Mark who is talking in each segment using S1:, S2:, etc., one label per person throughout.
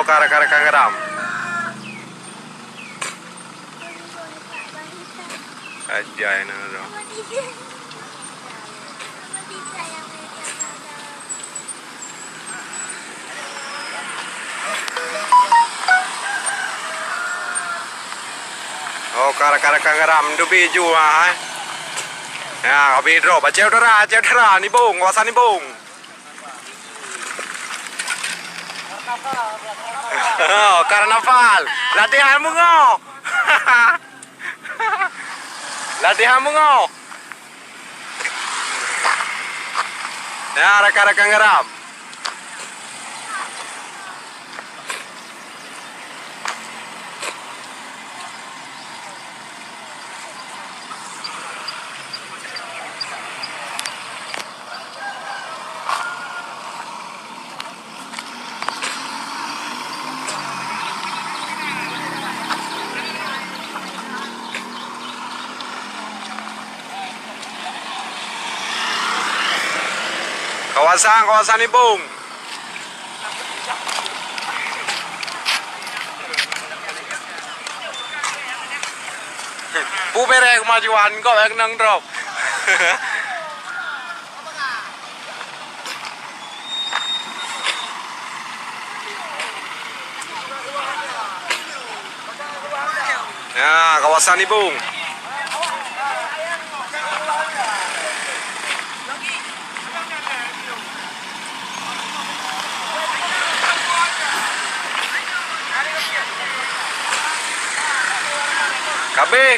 S1: kara-kara kangeram. Aja ini tu. Oh, kara-kara kangeram tu biju ah. Ya, kami drop. Cewek dera ni bung, kawasan ni bung. Oh, karnaval. Latihan bungo. Latihan bungo. Ya, rekan-rekan geram. Kawasan ni bung. Pu bere kemajuan kau yang nang drop. Ya, kawasan ni bung. Kabe.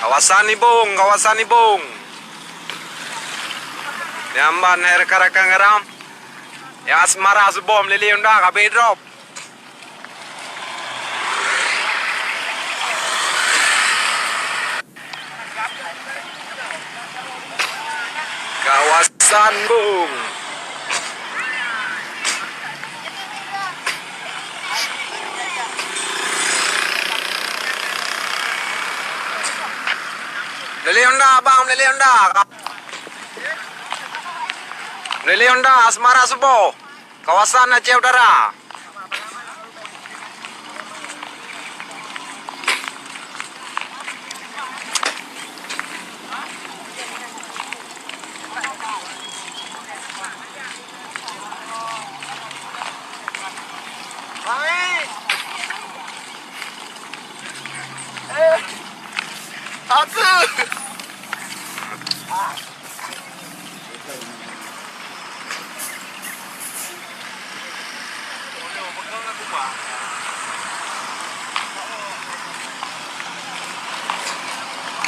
S1: Kawasan ni bung. Nyamban rekan-rekan geram. Ya asmara subom lili unda kabe drop. Kawasan bung. Lili Honda Asmara Subo. Kawasan Aceh Utara. Atsu!